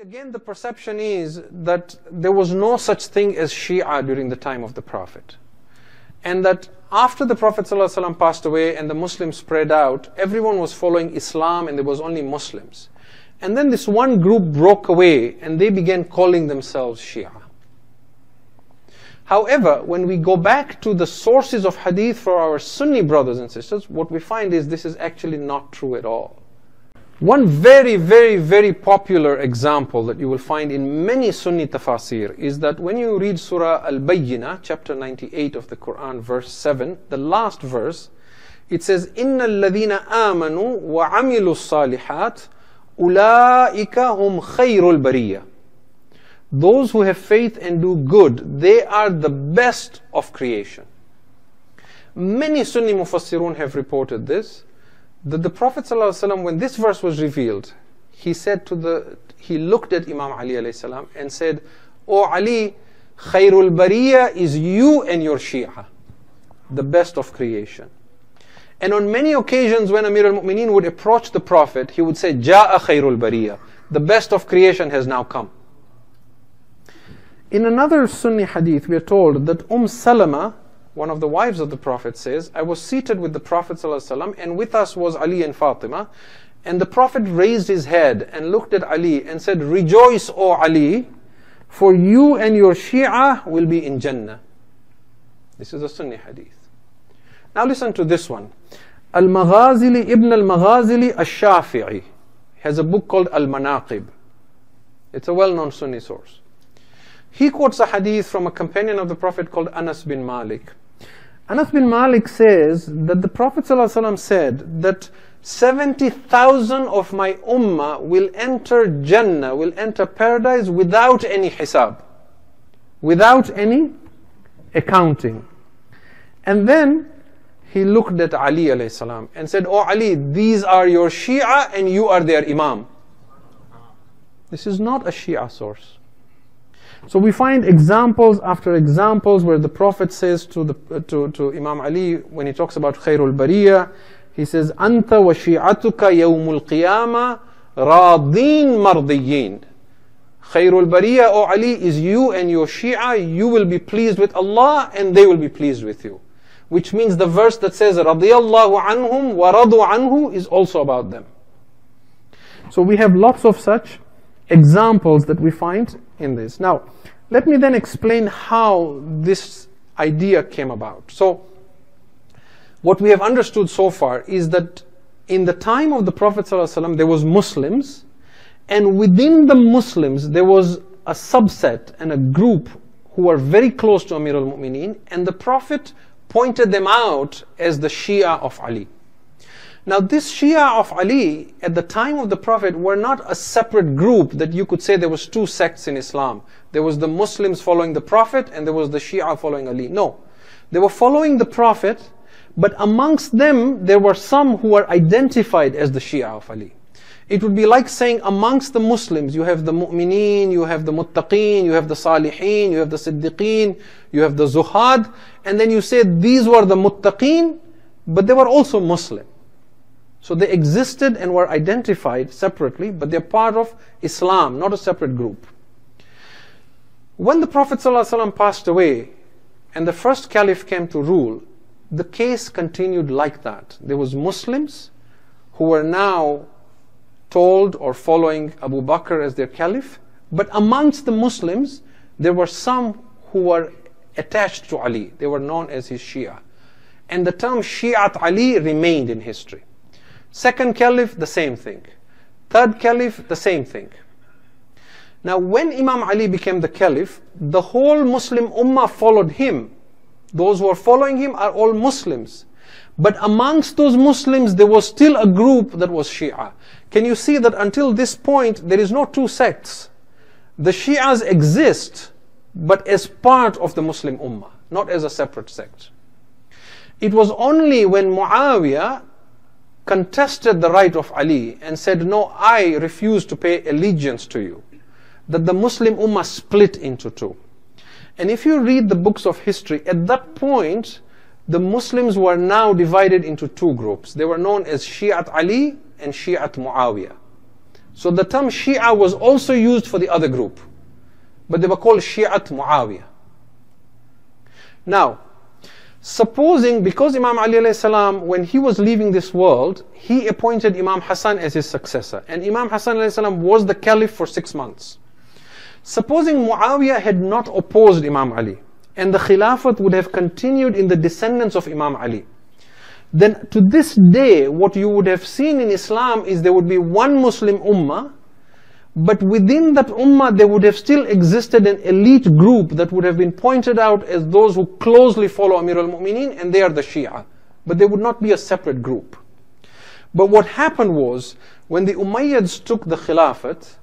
Again, the perception is that there was no such thing as Shia during the time of the Prophet. And that after the Prophet ﷺ passed away and the Muslims spread out, everyone was following Islam and there was only Muslims. And then this one group broke away and they began calling themselves Shia. However, when we go back to the sources of hadith for our Sunni brothers and sisters, what we find is this is actually not true at all. One very popular example that you will find in many Sunni tafasir is that when you read Surah Al-Bayyinah, chapter 98 of the Quran, verse 7, the last verse, it says, إِنَّ الَّذِينَ آمَنُوا وَعَمِلُوا الصَّالِحَاتِ أُولَٰئِكَ هُمْ خَيْرُ الْبَرِيَّةِ. Those who have faith and do good, they are the best of creation. Many Sunni mufassirun have reported this, that the Prophet ﷺ, when this verse was revealed, he looked at Imam Ali ﷺ and said, "O Ali, Khairul Bariya is you and your Shia, the best of creation." And on many occasions when Amir al-Mu'mineen would approach the Prophet, he would say, "Ja'a Khairul Bariya, the best of creation has now come." In another Sunni hadith, we are told that Salama, one of the wives of the Prophet, says, "I was seated with the Prophet ﷺ and with us was Ali and Fatima, and the Prophet raised his head and looked at Ali and said, 'Rejoice, O Ali, for you and your Shia will be in Jannah.'" This is a Sunni hadith. Now listen to this one. Al-Maghazili, Ibn al-Maghazili al-Shafi'i has a book called Al-Manaqib. It's a well-known Sunni source. He quotes a hadith from a companion of the Prophet called Anas bin Malik. Anas bin Malik says that the Prophet ﷺ said that 70,000 of my ummah will enter Jannah, will enter paradise without any hisab, without any accounting. And then he looked at Ali alayhi salam and said, "O Ali, these are your Shia and you are their Imam." This is not a Shia source. So we find examples after examples where the Prophet says to Imam Ali, when he talks about Khairul Bariya, he says, "Anta wa shi'atuka yawmul qiyamah radin mardiyin." Khairul Bariya, O Ali, is you and your Shia, you will be pleased with Allah and they will be pleased with you. Which means the verse that says, "Radiyallahu anhum wa radu anhu" is also about them. So we have lots of such examples that we find in this. Now, let me then explain how this idea came about. So, what we have understood so far is that in the time of the Prophet ﷺ, there was Muslims, and within the Muslims, there was a subset and a group who were very close to Amir al-Mu'mineen, and the Prophet pointed them out as the Shia of Ali. Now this Shia of Ali at the time of the Prophet were not a separate group that you could say there was two sects in Islam. There was the Muslims following the Prophet and there was the Shia following Ali. No, they were following the Prophet, but amongst them there were some who were identified as the Shia of Ali. It would be like saying amongst the Muslims you have the Mu'mineen, you have the Muttaqeen, you have the Salihin, you have the Siddiqeen, you have the Zuhad, and then you say these were the Muttaqeen, but they were also Muslim. So they existed and were identified separately, but they're part of Islam, not a separate group. When the Prophet ﷺ passed away and the first caliph came to rule, the case continued like that. There was Muslims who were now told or following Abu Bakr as their caliph, but amongst the Muslims there were some who were attached to Ali. They were known as his Shia. And the term Shi'at Ali remained in history. Second caliph, the same thing. Third caliph, the same thing. Now when Imam Ali became the caliph, the whole Muslim ummah followed him. Those who are following him are all Muslims. But amongst those Muslims, there was still a group that was Shia. Can you see that until this point, there is no two sects? The Shias exist, but as part of the Muslim ummah, not as a separate sect. It was only when Muawiyah contested the right of Ali and said, "No, I refuse to pay allegiance to you," that the Muslim ummah split into two. And if you read the books of history, at that point, the Muslims were now divided into two groups. They were known as Shi'at Ali and Shi'at Muawiyah. So the term Shia was also used for the other group, but they were called Shi'at Muawiyah. Now, supposing, because Imam Ali alayhi salam, when he was leaving this world, he appointed Imam Hassan as his successor, and Imam Hassan alayhi salam was the caliph for 6 months. Supposing Muawiyah had not opposed Imam Ali, and the Khilafat would have continued in the descendants of Imam Ali, then to this day, what you would have seen in Islam is there would be one Muslim Ummah, but within that Ummah there would have still existed an elite group that would have been pointed out as those who closely follow Amir al-Mu'mineen, and they are the Shia. But they would not be a separate group. But what happened was, when the Umayyads took the Khilafat,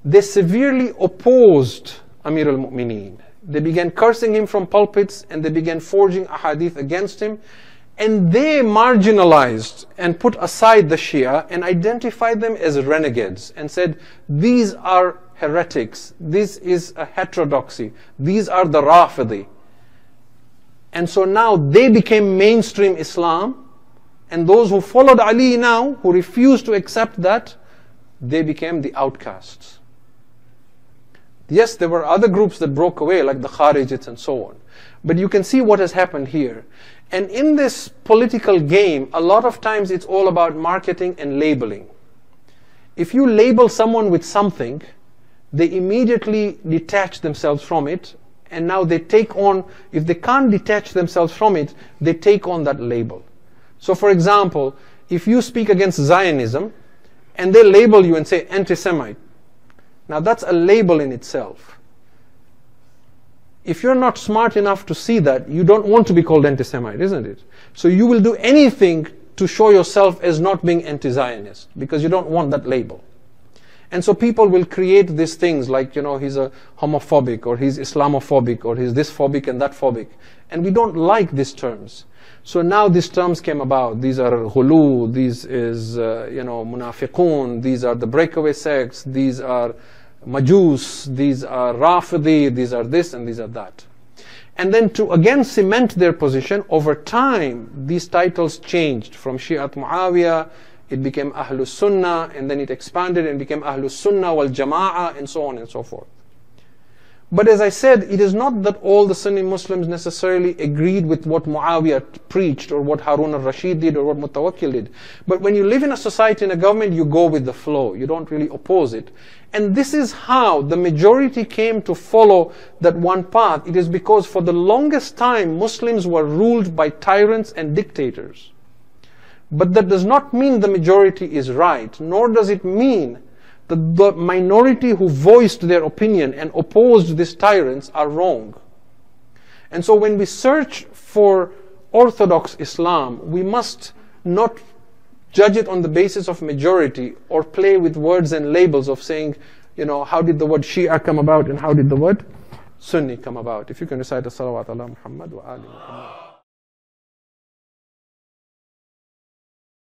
they severely opposed Amir al-Mu'mineen. They began cursing him from pulpits, and they began forging ahadith against him, and they marginalized and put aside the Shia and identified them as renegades and said, these are heretics, this is a heterodoxy, these are the Rafidi. And so now they became mainstream Islam, and those who followed Ali now, who refused to accept that, they became the outcasts. Yes, there were other groups that broke away, like the Kharijites and so on. But you can see what has happened here. And in this political game, a lot of times it's all about marketing and labeling. If you label someone with something, they immediately detach themselves from it, and now they take on, if they can't detach themselves from it, they take on that label. So for example, if you speak against Zionism, and they label you and say anti-Semite, now that's a label in itself. If you're not smart enough to see that, you don't want to be called anti-Semite, isn't it? So you will do anything to show yourself as not being anti-Zionist, because you don't want that label. And so people will create these things like, he's a homophobic, or he's Islamophobic, or he's this phobic and that phobic. And we don't like these terms. So now these terms came about. These are ghulu, these is, munafiqun, these are the breakaway sects, these are Majus, these are Rafidi, these are this and these are that. And then to again cement their position, over time these titles changed from Shi'at Muawiyah, it became Ahlus Sunnah, and then it expanded and became Ahlus Sunnah wal Jama'ah, and so on and so forth. But as I said, it is not that all the Sunni Muslims necessarily agreed with what Muawiyah preached, or what Harun al-Rashid did, or what Mutawakkil did. But when you live in a society, in a government, you go with the flow. You don't really oppose it. And this is how the majority came to follow that one path. It is because for the longest time, Muslims were ruled by tyrants and dictators. But that does not mean the majority is right, nor does it mean that the minority who voiced their opinion and opposed these tyrants are wrong. And so when we search for orthodox Islam, we must not judge it on the basis of majority, or play with words and labels of saying, how did the word Shia come about and how did the word Sunni come about. If you can recite the salawat ala Muhammad wa ali Muhammad.